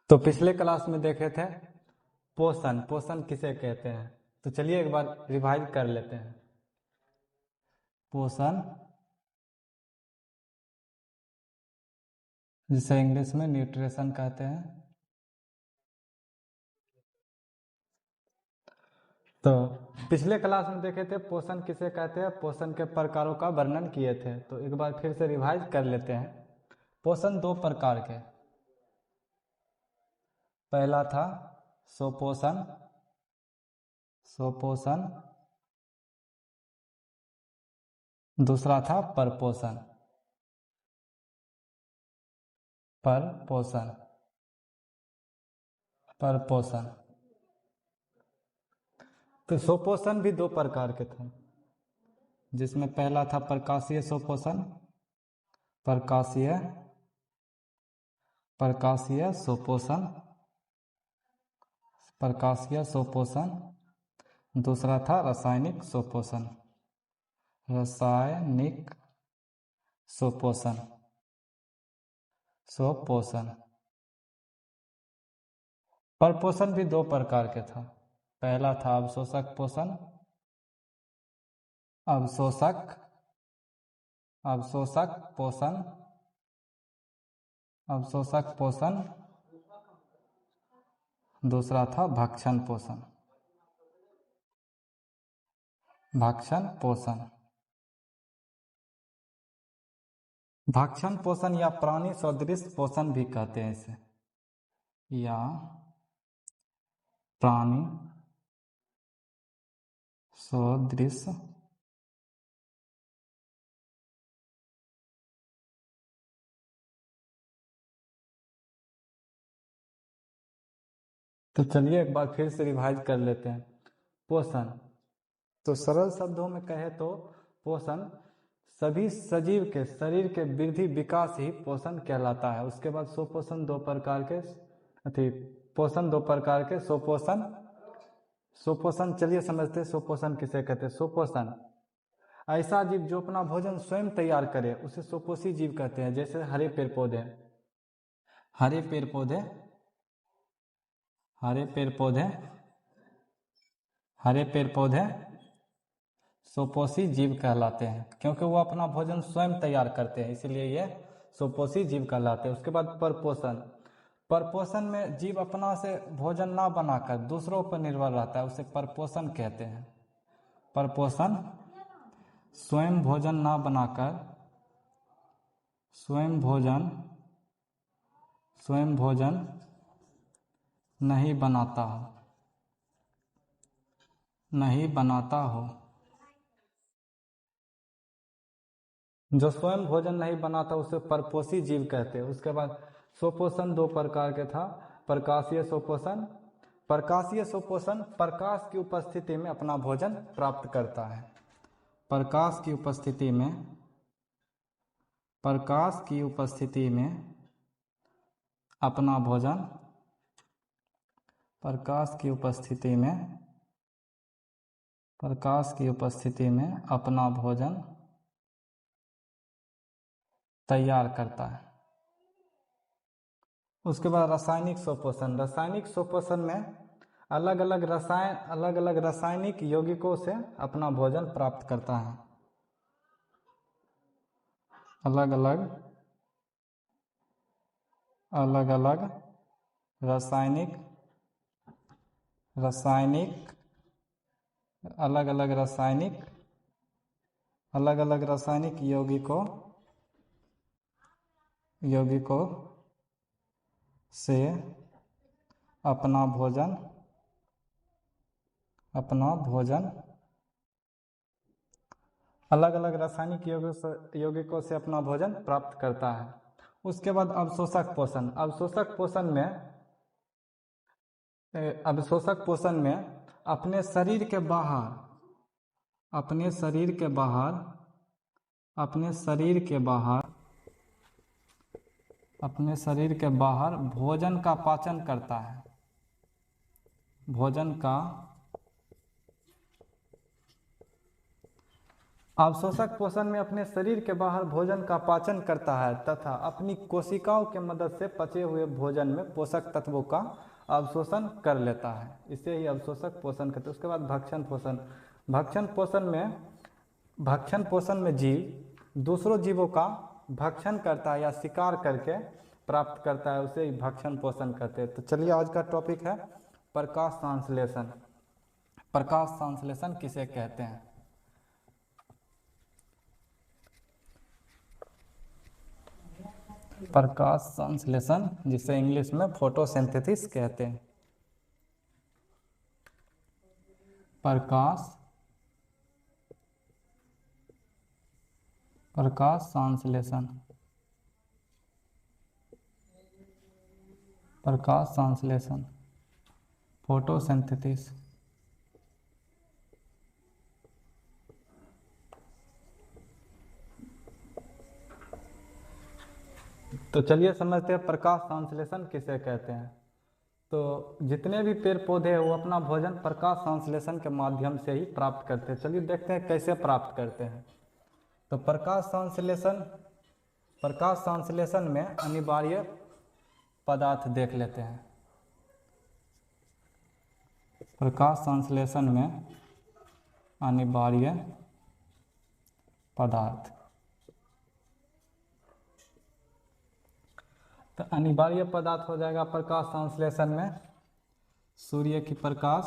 तो पिछले क्लास में देखे थे पोषण। पोषण किसे कहते हैं, तो चलिए एक बार रिवाइज कर लेते हैं। पोषण जिसे इंग्लिश में न्यूट्रिशन कहते हैं। तो पिछले क्लास में देखे थे पोषण किसे कहते हैं, पोषण के प्रकारों का वर्णन किए थे। तो एक बार फिर से रिवाइज कर लेते हैं। पोषण दो प्रकार के, पहला था सुपोषण। सुपोषण दूसरा था परपोषण। परपोषण परपोषण तो सुपोषण भी दो प्रकार के थे, जिसमें पहला था प्रकाशीय सुपोषण। प्रकाशीय प्रकाशीय सुपोषण प्रकाशीय सुपोषण दूसरा था रासायनिक सुपोषण। रासायनिक सुपोषण परपोषण भी दो प्रकार के था। पहला था अवशोषक पोषण। अवशोषक पोषण अवशोषक पोषण दूसरा था भक्षण पोषण। भक्षण पोषण भक्षण पोषण या प्राणी सदृश पोषण भी कहते हैं इसे, या प्राणी सदृश तो चलिए एक बार फिर से रिवाइज कर लेते हैं। पोषण तो सरल शब्दों में कहे तो पोषण सभी सजीव के शरीर के वृद्धि विकास ही पोषण कहलाता है। उसके बाद सुपोषण दो प्रकार के पोषण दो प्रकार के सुपोषण चलिए समझते हैं सुपोषण किसे कहते हैं। सुपोषण ऐसा जीव जो अपना भोजन स्वयं तैयार करे उसे सुपोषी जीव कहते हैं। जैसे हरे पेड़ पौधे सुपोषी जीव कहलाते हैं, क्योंकि वो अपना भोजन स्वयं तैयार करते हैं, इसलिए ये सुपोषी जीव कहलाते हैं। उसके बाद परपोषण में जीव अपना से भोजन ना बनाकर दूसरों पर निर्भर रहता है, उसे परपोषण कहते हैं। परपोषण स्वयं भोजन ना बनाकर स्वयं भोजन नहीं बनाता हो जो स्वयं भोजन नहीं बनाता उसे परपोषी जीव कहते हैं। उसके बाद सुपोषण दो प्रकार के था। प्रकाशीय सुपोषण प्रकाश की उपस्थिति में अपना भोजन प्राप्त करता है। प्रकाश की उपस्थिति में अपना भोजन तैयार करता है। उसके बाद रासायनिक सुपोषण में अलग अलग रासायनिक यौगिकों से अपना भोजन प्राप्त करता है। अलग अलग रासायनिक यौगिकों से अपना भोजन अलग अलग रासायनिक यौगिकों से अपना भोजन प्राप्त करता है। उसके बाद अवशोषक पोषण में अपने शरीर के बाहर भोजन का पाचन करता है। अवशोषक पोषण में अपने शरीर के बाहर भोजन का पाचन करता है तथा अपनी कोशिकाओं के मदद से पचे हुए भोजन में पोषक तत्वों का अवशोषण कर लेता है, इसे ही अवशोषक पोषण कहते हैं। उसके बाद भक्षण पोषण। भक्षण पोषण में जीव दूसरों जीवों का भक्षण करता है या शिकार करके प्राप्त करता है, उसे ही भक्षण पोषण कहते हैं। तो चलिए आज का टॉपिक है प्रकाश संश्लेषण। प्रकाश संश्लेषण किसे कहते हैं? प्रकाश संश्लेषण, जिसे इंग्लिश में फोटोसिंथेसिस कहते हैं। प्रकाश संश्लेषण, प्रकाश संश्लेषण, फोटोसिंथेसिस। तो चलिए समझते हैं प्रकाश संश्लेषण किसे कहते हैं। तो जितने भी पेड़ पौधे हैं वो अपना भोजन प्रकाश संश्लेषण के माध्यम से ही प्राप्त करते हैं। चलिए देखते हैं कैसे प्राप्त करते हैं। तो प्रकाश संश्लेषण में अनिवार्य पदार्थ देख लेते हैं। प्रकाश संश्लेषण में अनिवार्य पदार्थ। तो अनिवार्य पदार्थ हो जाएगा प्रकाश संश्लेषण में सूर्य की प्रकाश,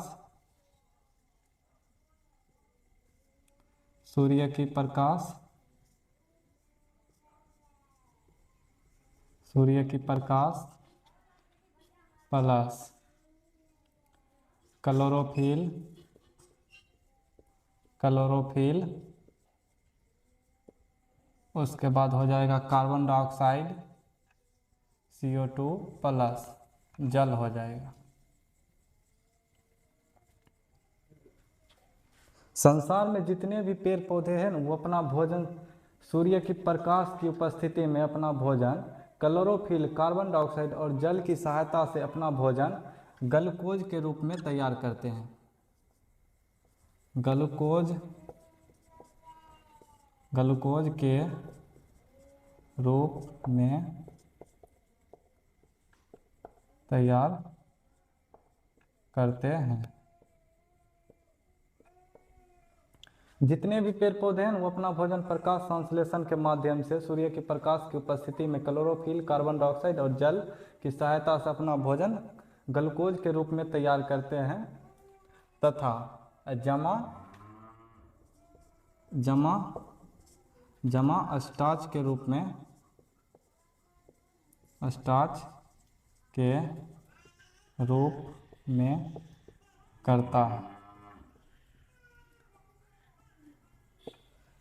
प्लस क्लोरोफिल, उसके बाद हो जाएगा कार्बन डाइऑक्साइड CO2 प्लस जल हो जाएगा। संसार में जितने भी पेड़ पौधे हैं ना वो अपना भोजन सूर्य की प्रकाश की उपस्थिति में अपना भोजन क्लोरोफिल, कार्बन डाइऑक्साइड और जल की सहायता से अपना भोजन ग्लूकोज के रूप में तैयार करते हैं। ग्लूकोज के रूप में तैयार करते हैं। जितने भी पेड़ पौधे हैं वो अपना भोजन प्रकाश संश्लेषण के माध्यम से सूर्य की प्रकाश की उपस्थिति में क्लोरोफिल, कार्बन डाइऑक्साइड और जल की सहायता से अपना भोजन ग्लूकोज के रूप में तैयार करते हैं तथा जमा स्टार्च के रूप में करता है।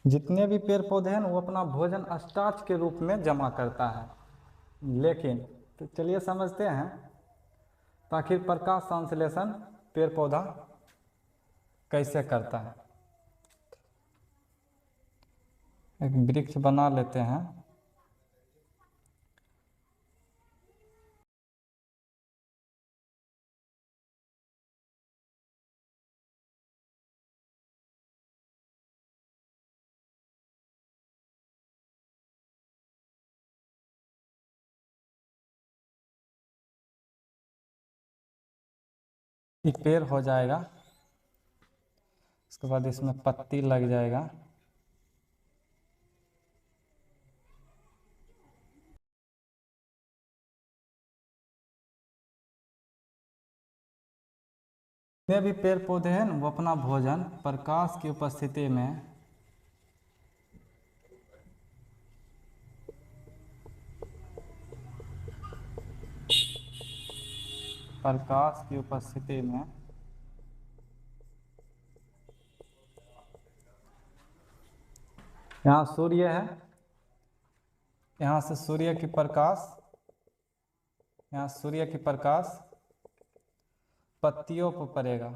जितने भी पेड़ पौधे हैं वो अपना भोजन स्टार्च के रूप में जमा करता है। लेकिन तो चलिए समझते हैं ताकि प्रकाश संश्लेषण पेड़ पौधा कैसे करता है। एक वृक्ष बना लेते हैं। एक पेड़ हो जाएगा, उसके बाद इसमें पत्ती लग जाएगा। जितने भी पेड़ पौधे हैं वो अपना भोजन प्रकाश की उपस्थिति में यहाँ सूर्य है, यहाँ से सूर्य की प्रकाश पत्तियों पर पड़ेगा।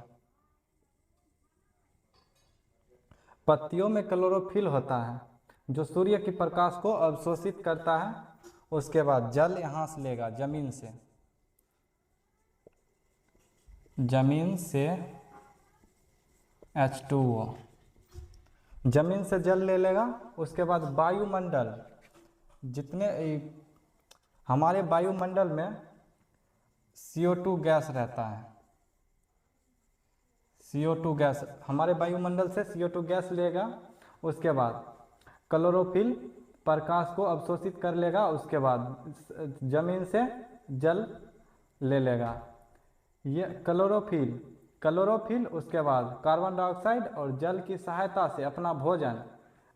पत्तियों में क्लोरोफिल होता है जो सूर्य की प्रकाश को अवशोषित करता है। उसके बाद जल यहाँ से लेगा जमीन से H2O, जमीन से जल ले लेगा, उसके बाद वायुमंडल, जितने हमारे वायुमंडल में CO2 गैस रहता है, CO2 गैस हमारे वायुमंडल से CO2 गैस लेगा, उसके बाद क्लोरोफिल प्रकाश को अवशोषित कर लेगा, उसके बाद जमीन से जल ले लेगा। ये क्लोरोफिल उसके बाद कार्बन डाइऑक्साइड और जल की सहायता से अपना भोजन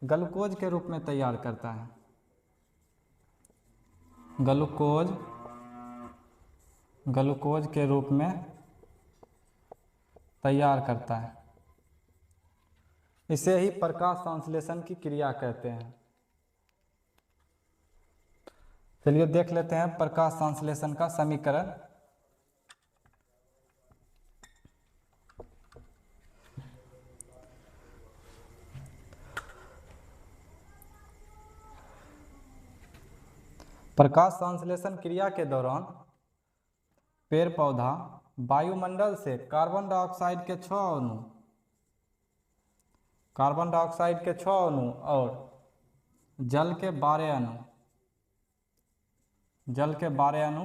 ग्लूकोज के रूप में तैयार करता है। ग्लूकोज के रूप में तैयार करता है। इसे ही प्रकाश संश्लेषण की क्रिया कहते हैं। चलिए देख लेते हैं प्रकाश संश्लेषण का समीकरण। प्रकाश संश्लेषण क्रिया के दौरान पेड़ पौधा वायुमंडल से कार्बन डाइऑक्साइड के 6 अणु और जल के 12 अणु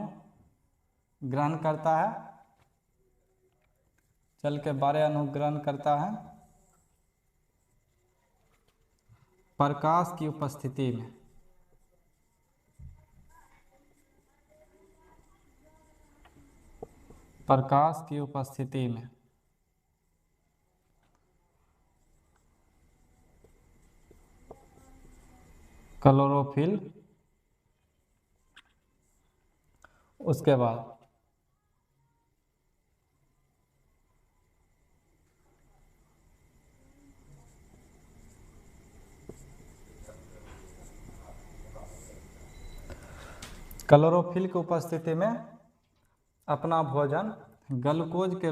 ग्रहण करता है। जल के 12 अणु ग्रहण करता है प्रकाश की उपस्थिति में। प्रकाश की उपस्थिति में क्लोरोफिल, उसके बाद क्लोरोफिल की उपस्थिति में अपना भोजन ग्लूकोज के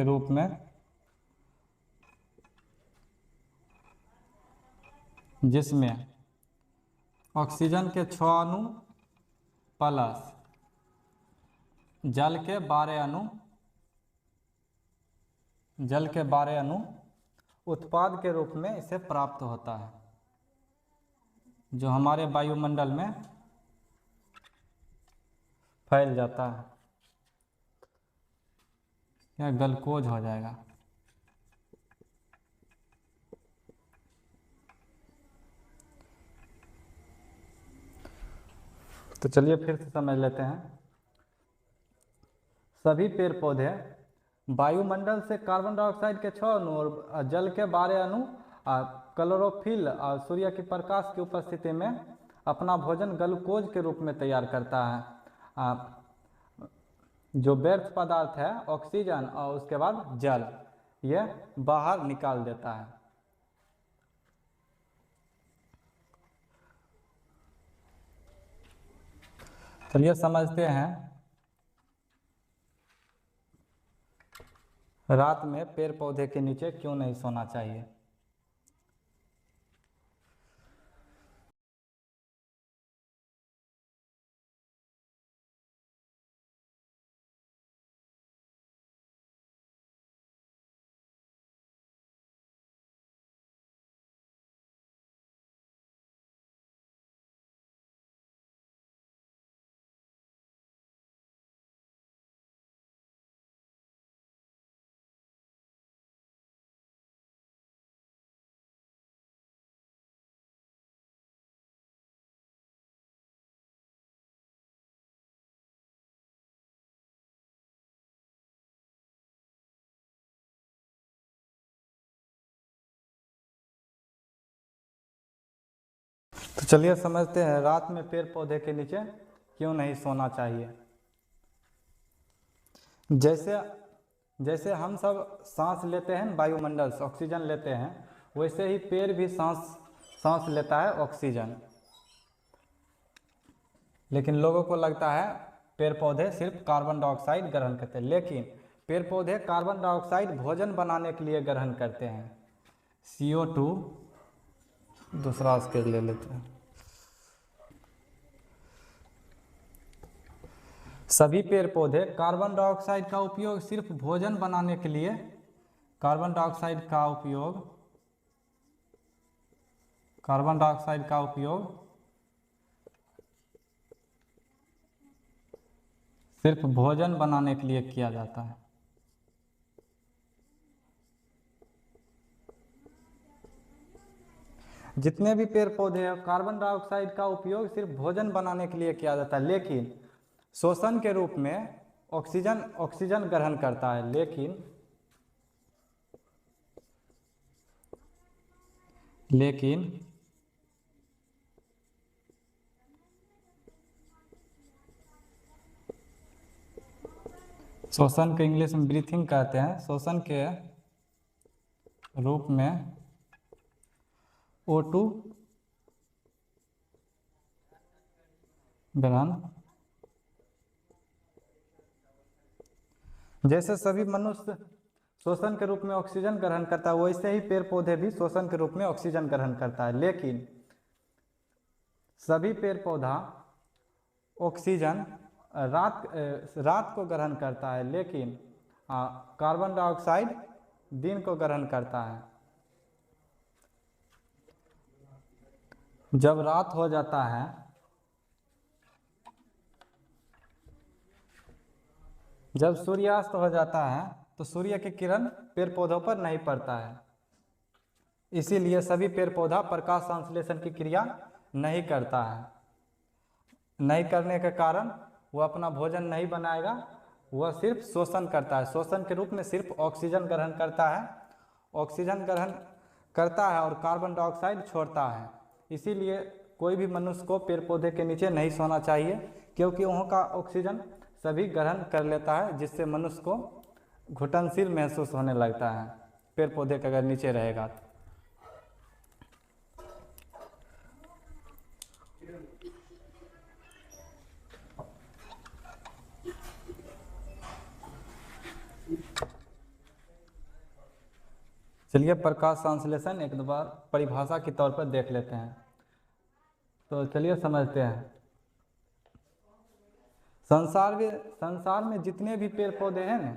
रूप में जिसमें ऑक्सीजन के 6 अणु प्लस जल के 12 अणु उत्पाद के रूप में इसे प्राप्त होता है, जो हमारे वायुमंडल में फैल जाता है। यह ग्लूकोज हो जाएगा। तो चलिए फिर से समझ लेते हैं। सभी पेड़ पौधे वायुमंडल से कार्बन डाइऑक्साइड के 6 अणु और जल के 12 अणु क्लोरोफिल और सूर्य की प्रकाश की उपस्थिति में अपना भोजन ग्लूकोज के रूप में तैयार करता है। जो व्यर्थ पदार्थ है ऑक्सीजन और उसके बाद जल, ये बाहर निकाल देता है। चलिए समझते हैं रात में पेड़ पौधे के नीचे क्यों नहीं सोना चाहिए। तो चलिए समझते हैं रात में पेड़ पौधे के नीचे क्यों नहीं सोना चाहिए। जैसे हम सब सांस लेते हैं वायुमंडल से ऑक्सीजन लेते हैं, वैसे ही पेड़ भी सांस लेता है ऑक्सीजन। लेकिन लोगों को लगता है पेड़ पौधे सिर्फ कार्बन डाइऑक्साइड ग्रहण करते हैं, लेकिन पेड़ पौधे कार्बन डाइऑक्साइड भोजन बनाने के लिए ग्रहण करते हैं। CO2 दूसरा स्केल ले लेते हैं। सभी पेड़ पौधे कार्बन डाइऑक्साइड का उपयोग सिर्फ भोजन बनाने के लिए, कार्बन डाइऑक्साइड का उपयोग सिर्फ भोजन बनाने के लिए किया जाता है। जितने भी पेड़ पौधे हैं कार्बन डाइऑक्साइड का उपयोग सिर्फ भोजन बनाने के लिए किया जाता है, लेकिन शोषण के रूप में ऑक्सीजन ग्रहण करता है। लेकिन शोषण के इंग्लिश में ब्रीथिंग कहते हैं। शोषण के रूप में O2 ग्रहण, जैसे सभी मनुष्य शोषण के रूप में ऑक्सीजन ग्रहण करता है, वैसे ही पेड़ पौधे भी शोषण के रूप में ऑक्सीजन ग्रहण करता है। लेकिन सभी पेड़ पौधा ऑक्सीजन रात को ग्रहण करता है, लेकिन कार्बन डाइऑक्साइड दिन को ग्रहण करता है। जब रात हो जाता है जब सूर्यास्त हो जाता है तो सूर्य की किरण पेड़ पौधों पर नहीं पड़ता है, इसीलिए सभी पेड़ पौधा प्रकाश संश्लेषण की क्रिया नहीं करता है। नहीं करने के कारण वह अपना भोजन नहीं बनाएगा, वह सिर्फ शोषण करता है। शोषण के रूप में सिर्फ ऑक्सीजन ग्रहण करता है, ऑक्सीजन ग्रहण करता है और कार्बन डाइऑक्साइड छोड़ता है। इसीलिए कोई भी मनुष्य को पेड़ पौधे के नीचे नहीं सोना चाहिए, क्योंकि वहाँ का ऑक्सीजन सभी ग्रहण कर लेता है, जिससे मनुष्य को घुटनशील महसूस होने लगता है पेड़ पौधे के अगर नीचे रहेगा तो। चलिए प्रकाश संश्लेषण एक बार परिभाषा के तौर पर देख लेते हैं। तो चलिए समझते हैं। संसार में जितने भी पेड़ पौधे हैं ना,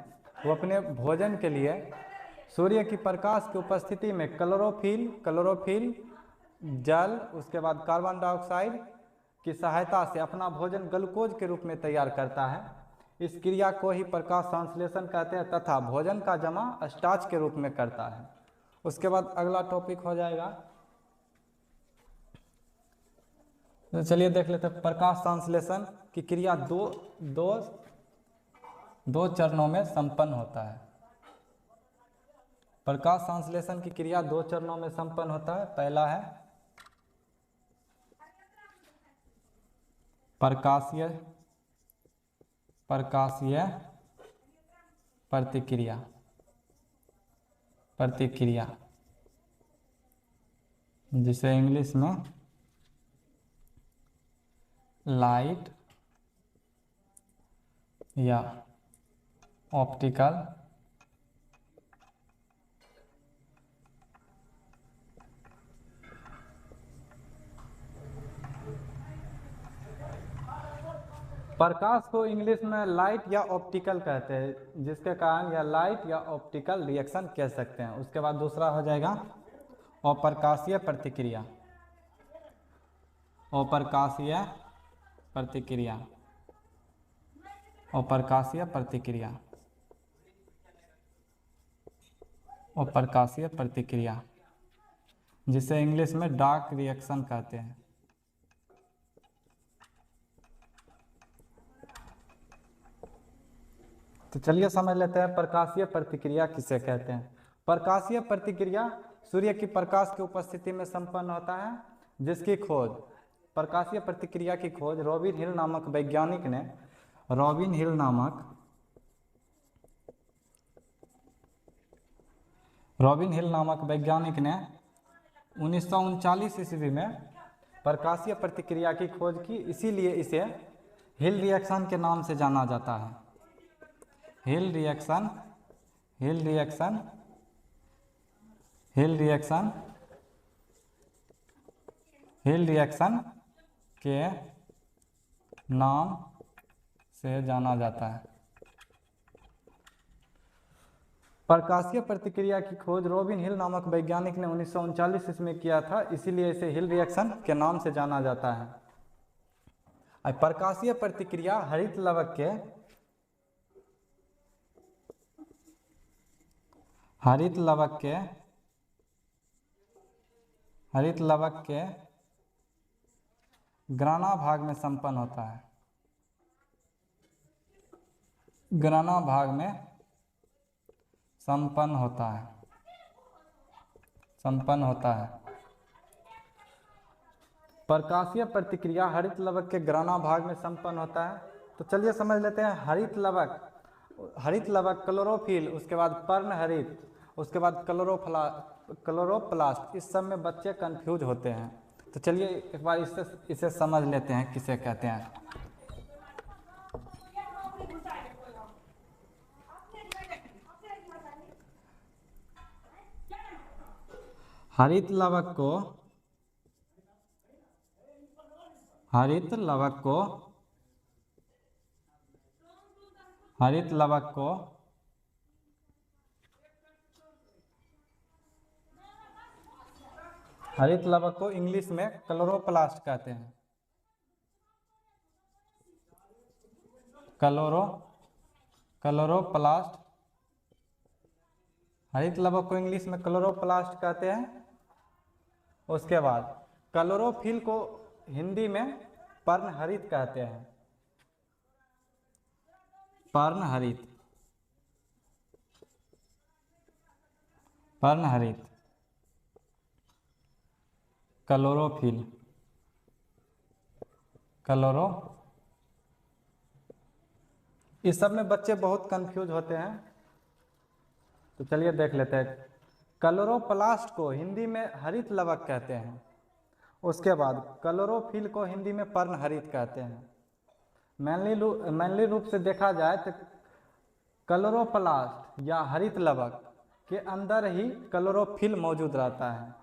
वो अपने भोजन के लिए सूर्य की प्रकाश की उपस्थिति में क्लोरोफिल, जल, उसके बाद कार्बन डाइऑक्साइड की सहायता से अपना भोजन ग्लूकोज के रूप में तैयार करता है। इस क्रिया को ही प्रकाश संश्लेषण कहते हैं, तथा भोजन का जमा स्टार्च के रूप में करता है। उसके बाद अगला टॉपिक हो जाएगा, तो चलिए देख लेते हैं। प्रकाश संश्लेषण की क्रिया दो चरणों में संपन्न होता है। प्रकाश संश्लेषण की क्रिया 2 चरणों में संपन्न होता है। पहला है प्रकाशीय प्रतिक्रिया, जिसे इंग्लिश में लाइट या ऑप्टिकल प्रकाश को इंग्लिश में लाइट या ऑप्टिकल कहते हैं, जिसके कारण यह लाइट या ऑप्टिकल रिएक्शन कह सकते हैं। उसके बाद दूसरा हो जाएगा अप्रकाशीय प्रतिक्रिया। अप्रकाशीय प्रतिक्रिया, जिसे इंग्लिश में डार्क रिएक्शन कहते हैं। तो चलिए समझ लेते हैं प्रकाशीय प्रतिक्रिया किसे कहते हैं। प्रकाशीय प्रतिक्रिया सूर्य की प्रकाश की उपस्थिति में संपन्न होता है, जिसकी खोज, प्रकाशीय प्रतिक्रिया की खोज रॉबिन हिल नामक वैज्ञानिक ने 1939 ईस्वी में प्रकाशीय प्रतिक्रिया की खोज की। इसीलिए इसे हिल रिएक्शन के नाम से जाना जाता है। हिल रिएक्शन के नाम से जाना जाता है। प्रकाशीय प्रतिक्रिया की खोज रॉबिन हिल नामक वैज्ञानिक ने 1939 ईस्वी किया था, इसीलिए इसे हिल रिएक्शन के नाम से जाना जाता है। प्रकाशीय प्रतिक्रिया हरित लवक के ग्राना भाग में संपन्न होता है। ग्राना भाग में संपन्न होता है। प्रकाशीय प्रतिक्रिया हरित लवक के ग्राना भाग में संपन्न होता है। तो चलिए समझ लेते हैं हरित लवक क्लोरोफिल, उसके बाद पर्णहरित, उसके बाद क्लोरोप्लास्ट, इस सब में बच्चे कंफ्यूज होते हैं। तो चलिए एक बार इसे समझ लेते हैं किसे कहते हैं। हरित लवक को इंग्लिश में क्लोरोप्लास्ट कहते हैं। क्लोरोप्लास्ट, हरित लवक को इंग्लिश में क्लोरोप्लास्ट कहते हैं। उसके बाद क्लोरोफिल को हिंदी में पर्णहरित कहते हैं। पर्णहरित, क्लोरोफिल, इस सब में बच्चे बहुत कंफ्यूज होते हैं। तो चलिए देख लेते हैं। क्लोरोप्लास्ट को हिंदी में हरित लवक कहते हैं। उसके बाद क्लोरोफिल को हिंदी में पर्णहरित कहते हैं। मैनली रूप से देखा जाए तो क्लोरोप्लास्ट या हरित लवक के अंदर ही क्लोरोफिल मौजूद रहता है।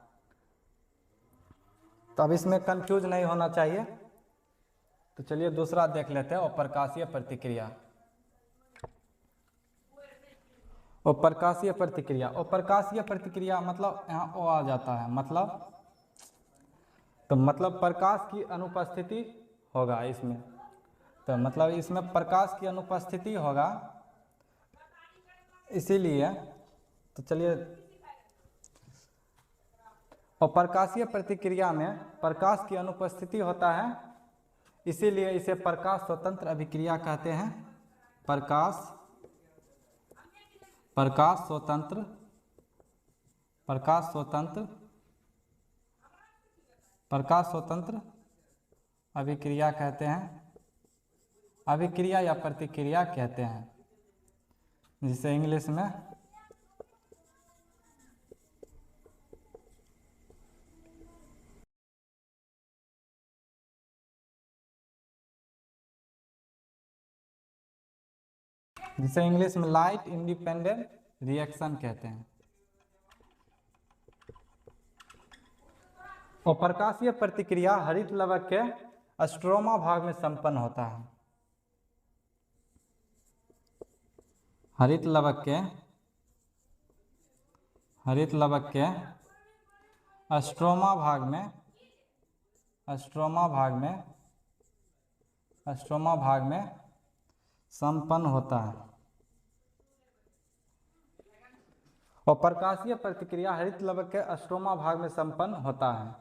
तो अब इसमें कंफ्यूज नहीं होना चाहिए। तो चलिए दूसरा देख लेते हैं, अप्रकाशीय प्रतिक्रिया। अप्रकाशीय प्रतिक्रिया मतलब यहाँ ओ आ जाता है, मतलब प्रकाश की अनुपस्थिति होगा इसमें। तो मतलब इसमें प्रकाश की अनुपस्थिति होगा, इसीलिए तो चलिए अप्रकाशीय प्रतिक्रिया में प्रकाश की अनुपस्थिति होता है, इसीलिए इसे प्रकाश स्वतंत्र अभिक्रिया कहते हैं। प्रकाश स्वतंत्र अभिक्रिया कहते हैं, अभिक्रिया या प्रतिक्रिया कहते हैं, जिसे इंग्लिश में लाइट इंडिपेंडेंट रिएक्शन कहते हैं। अप्रकाशीय प्रतिक्रिया हरित लवक के स्ट्रोमा भाग में संपन्न होता है। हरित लवक के स्ट्रोमा भाग में संपन्न होता है। अप्रकाशीय प्रतिक्रिया हरित लवक के स्ट्रोमा भाग में संपन्न होता है।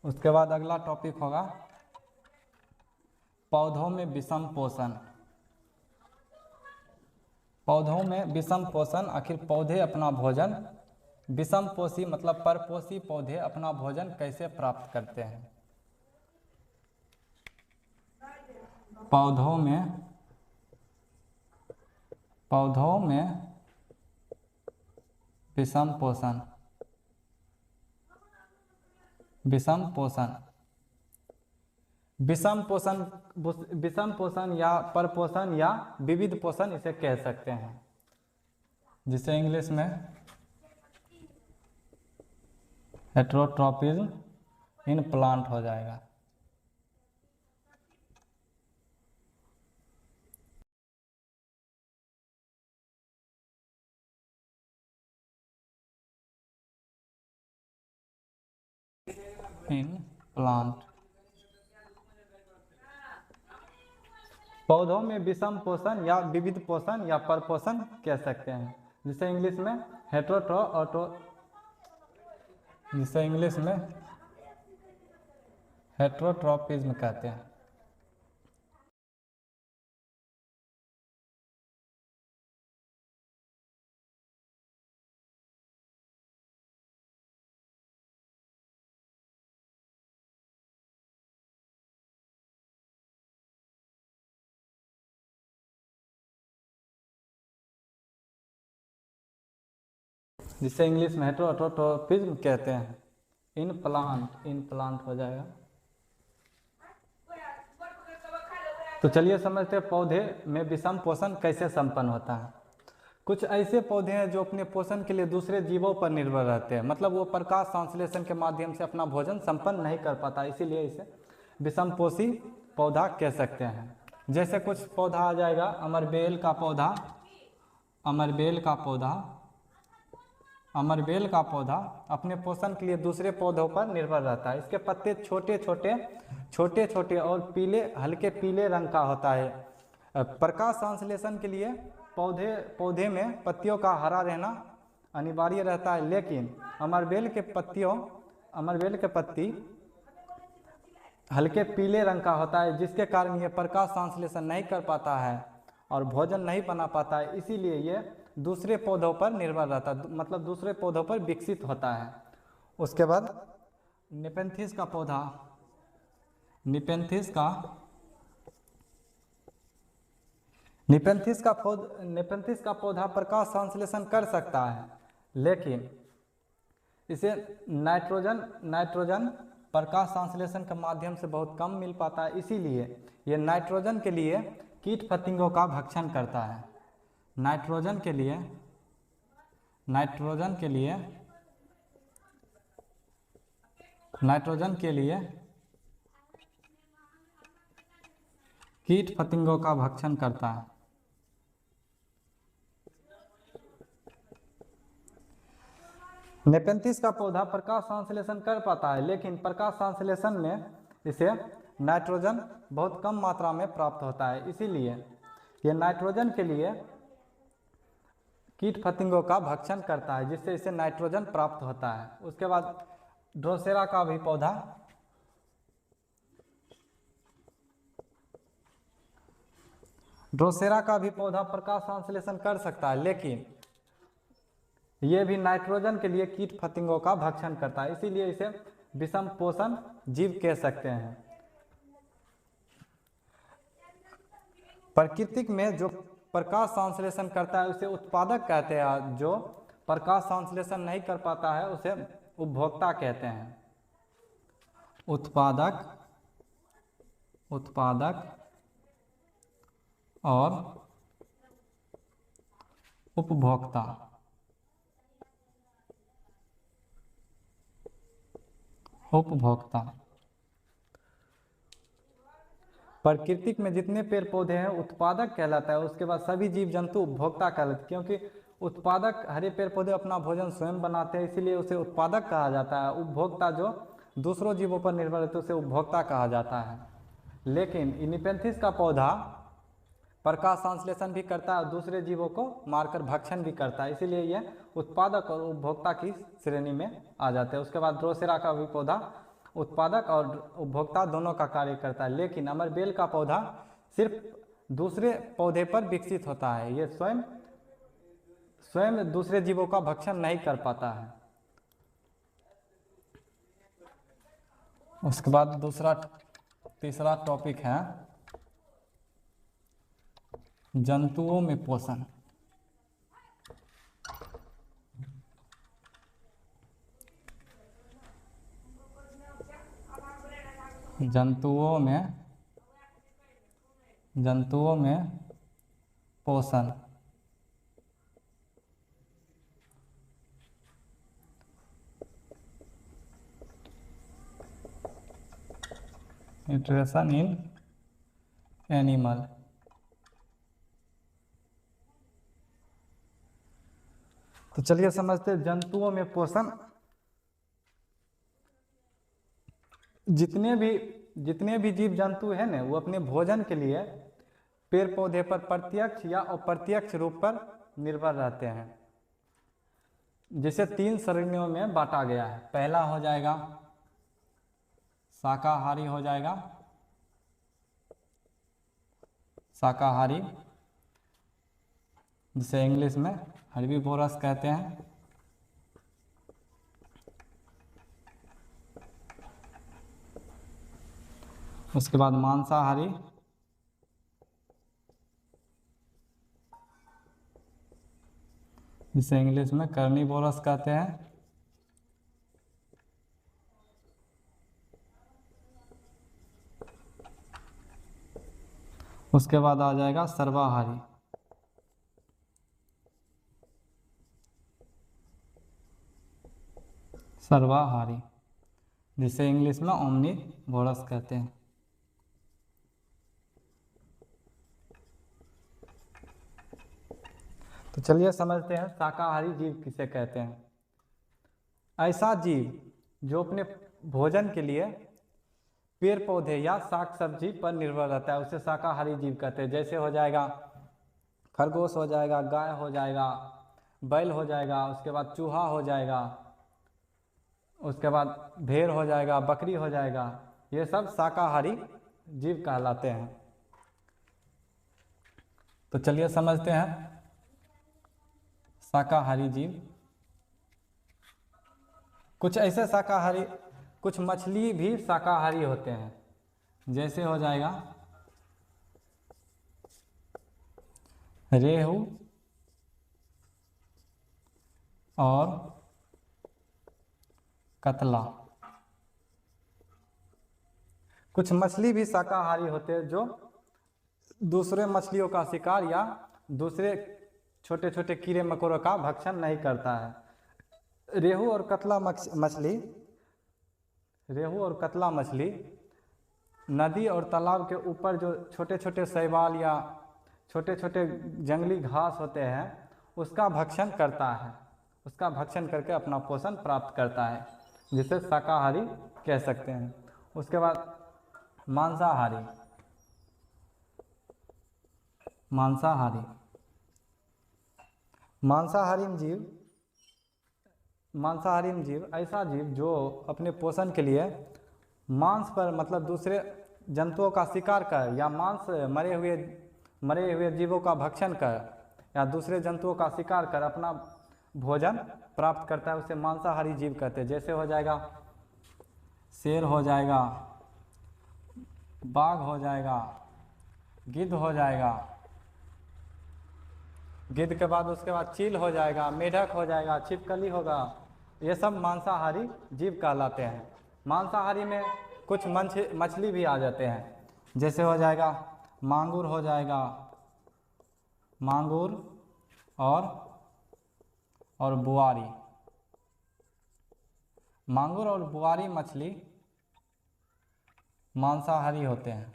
उसके बाद अगला टॉपिक होगा पौधों में विषम पोषण। पौधों में विषम पोषण, आखिर पौधे अपना भोजन, विषम पोषी मतलब परपोषी पौधे अपना भोजन कैसे प्राप्त करते हैं। पौधों में विषम पोषण या परपोषण या विविध पोषण इसे कह सकते हैं, जिसे इंग्लिश में हेटेरोट्रॉपिज्म इन प्लांट हो जाएगा। In plant. पौधों में विषम पोषण या विविध पोषण या परपोषण कह सकते हैं, जिसे इंग्लिश में हेट्रोट्रॉपिज्म कहते हैं। जिसे इंग्लिश में हेट्रोट्रॉपिज्म कहते हैं। इन प्लांट हो जाएगा। तो चलिए समझते हैं पौधे में विषम पोषण कैसे संपन्न होता है। कुछ ऐसे पौधे हैं जो अपने पोषण के लिए दूसरे जीवों पर निर्भर रहते हैं, मतलब वो प्रकाश संश्लेषण के माध्यम से अपना भोजन संपन्न नहीं कर पाता, इसीलिए इसे विषमपोषी पौधा कह सकते हैं। जैसे कुछ पौधा आ जाएगा, अमरबेल का पौधा अपने पोषण के लिए दूसरे पौधों पर निर्भर रहता है। इसके पत्ते छोटे छोटे और हल्के पीले रंग का होता है। प्रकाश संश्लेषण के लिए पौधे में पत्तियों का हरा रहना अनिवार्य रहता है, लेकिन अमरबेल के पत्ती हल्के पीले रंग का होता है, जिसके कारण यह प्रकाश संश्लेषण नहीं कर पाता है और भोजन नहीं बना पाता है। इसीलिए यह दूसरे पौधों पर निर्भर रहता है, मतलब दूसरे पौधों पर विकसित होता है। उसके बाद निपेंथिस का पौधा प्रकाश संश्लेषण कर सकता है, लेकिन इसे नाइट्रोजन प्रकाश संश्लेषण के माध्यम से बहुत कम मिल पाता है। इसीलिए यह नाइट्रोजन के लिए कीट पतंगों का भक्षण करता है। नाइट्रोजन के लिए कीट पतंगों का भक्षण करता है। नेपेंथिस का पौधा प्रकाश संश्लेषण कर पाता है, लेकिन प्रकाश संश्लेषण में इसे नाइट्रोजन बहुत कम मात्रा में प्राप्त होता है। इसीलिए यह नाइट्रोजन के लिए कीट पतंगों का भक्षण करता है, जिससे इसे नाइट्रोजन प्राप्त होता है। उसके बाद ड्रोसेरा का भी पौधा प्रकाश संश्लेषण कर सकता है, लेकिन यह भी नाइट्रोजन के लिए कीट पतंगों का भक्षण करता है। इसीलिए इसे विषम पोषण जीव कह सकते हैं। प्रकृति में जो प्रकाश संश्लेषण करता है उसे उत्पादक कहते हैं, जो प्रकाश संश्लेषण नहीं कर पाता है उसे उपभोक्ता कहते हैं। उत्पादक और उपभोक्ता। प्रकृति में जितने पेड़ पौधे हैं उत्पादक कहलाता है, उसके बाद सभी जीव जंतु उपभोक्ता कहलाते हैं। क्योंकि उत्पादक हरे पेड़ पौधे अपना भोजन स्वयं बनाते हैं, इसीलिए उसे उत्पादक कहा जाता है। उपभोक्ता जो दूसरों जीवों पर निर्भर रहते हैं उसे उपभोक्ता कहा जाता है। लेकिन निपेंथिस का पौधा प्रकाश संश्लेषण भी करता है और दूसरे जीवों को मारकर भक्षण भी करता है, इसीलिए यह उत्पादक और उपभोक्ता की श्रेणी में आ जाते हैं। उसके बाद ड्रोसेरा का भी पौधा उत्पादक और उपभोक्ता दोनों का कार्य करता है, लेकिन अमरबेल का पौधा सिर्फ दूसरे पौधे पर विकसित होता है। यह स्वयं दूसरे जीवों का भक्षण नहीं कर पाता है। उसके बाद तीसरा टॉपिक है जंतुओं में पोषण। जंतुओं में पोषण। Nutrition in animal. तो चलिए समझते हैं जंतुओं में पोषण जितने भी जीव जंतु है ना, वो अपने भोजन के लिए पेड़ पौधे पर प्रत्यक्ष या अप्रत्यक्ष रूप पर निर्भर रहते हैं, जिसे 3 श्रेणियों में बांटा गया है। पहला हो जाएगा शाकाहारी, हो जाएगा शाकाहारी, जिसे इंग्लिश में हर्बीवोरस कहते हैं। उसके बाद मांसाहारी, जिसे इंग्लिश में कार्निवोरस कहते हैं। उसके बाद आ जाएगा सर्वाहारी, सर्वाहारी, जिसे इंग्लिश में ओमनिवोरस कहते हैं। तो चलिए समझते हैं शाकाहारी जीव किसे कहते हैं। ऐसा जीव जो अपने भोजन के लिए पेड़ पौधे या साग सब्जी पर निर्भर रहता है, उसे शाकाहारी जीव कहते हैं। जैसे हो जाएगा खरगोश, हो जाएगा गाय, हो जाएगा बैल, हो जाएगा उसके बाद चूहा हो जाएगा, उसके बाद भेड़ हो जाएगा, बकरी हो जाएगा। ये सब शाकाहारी जीव कहलाते हैं। तो चलिए समझते हैं शाकाहारी जीव। कुछ ऐसे शाकाहारी, कुछ मछली भी शाकाहारी होते हैं। जैसे हो जाएगा रेहू और कतला। कुछ मछली भी शाकाहारी होते हैं जो दूसरे मछलियों का शिकार या दूसरे छोटे छोटे कीड़े मकोड़ों का भक्षण नहीं करता है। रेहू और कतला मछली नदी और तालाब के ऊपर जो छोटे छोटे शैवाल या छोटे छोटे जंगली घास होते हैं, उसका भक्षण करता है। उसका भक्षण करके अपना पोषण प्राप्त करता है, जिसे शाकाहारी कह सकते हैं। उसके बाद मांसाहारी, मांसाहारी जीव ऐसा जीव जो अपने पोषण के लिए मांस पर, मतलब दूसरे जंतुओं का शिकार कर या मांस मरे हुए जीवों का भक्षण कर या दूसरे जंतुओं का शिकार कर अपना भोजन प्राप्त करता है, उसे मांसाहारी जीव कहते हैं। जैसे हो जाएगा शेर, हो जाएगा बाघ, हो जाएगा गिद्ध, हो जाएगा गिद्ध के बाद उसके बाद चील हो जाएगा, मेढक हो जाएगा, छिपकली होगा। ये सब मांसाहारी जीव कहलाते हैं। मांसाहारी में कुछ मछली भी आ जाते हैं। जैसे हो जाएगा मांगुर, हो जाएगा मांगुर और बुआरी। मांगुर और बुआरी मछली मांसाहारी होते हैं।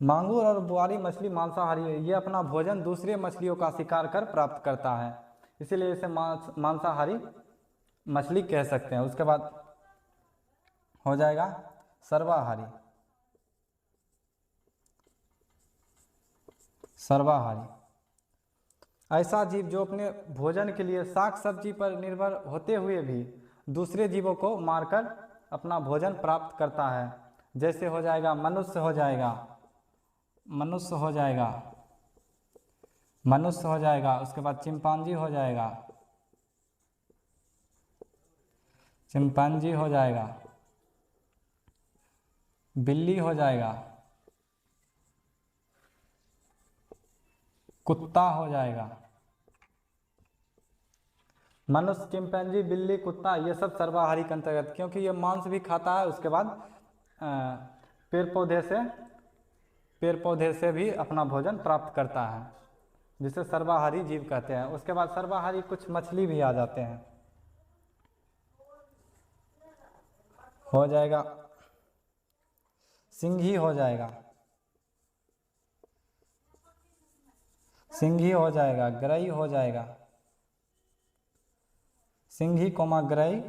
मांगुर और बुआरी मछली मांसाहारी है। ये अपना भोजन दूसरे मछलियों का शिकार कर प्राप्त करता है, इसीलिए इसे मांसाहारी मछली कह सकते हैं। उसके बाद हो जाएगा सर्वाहारी। ऐसा जीव जो अपने भोजन के लिए साग सब्जी पर निर्भर होते हुए भी दूसरे जीवों को मारकर अपना भोजन प्राप्त करता है। जैसे हो जाएगा मनुष्य, हो जाएगा उसके बाद चिंपांजी हो जाएगा, बिल्ली हो जाएगा, कुत्ता हो जाएगा। मनुष्य, चिंपैंजी, बिल्ली, कुत्ता, ये सब सर्वाहारी के अंतर्गत, क्योंकि ये मांस भी खाता है। उसके बाद पेड़ पौधे से भी अपना भोजन प्राप्त करता है, जिसे सर्वाहारी जीव कहते हैं। उसके बाद सर्वाहारी कुछ मछली भी आ जाते हैं। हो जाएगा सिंघी, हो जाएगा गरई, हो जाएगा सिंघी, गरई,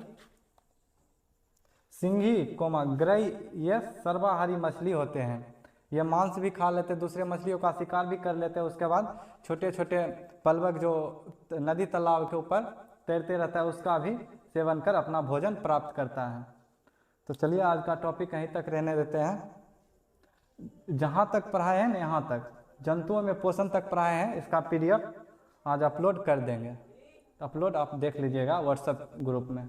सिंघी कोमा ग्रई ये सर्वाहारी मछली होते हैं। ये मांस भी खा लेते, दूसरे मछलियों का शिकार भी कर लेते हैं। उसके बाद छोटे छोटे पलवक जो नदी तालाब के ऊपर तैरते रहता है उसका भी सेवन कर अपना भोजन प्राप्त करता है। तो चलिए आज का टॉपिक यहीं तक रहने देते हैं। जहाँ तक पढ़ाए हैं ना, यहाँ तक जंतुओं में पोषण तक पढ़ाए हैं, इसका PDF आज अपलोड कर देंगे। अपलोड आप देख लीजिएगा व्हाट्सएप ग्रुप में।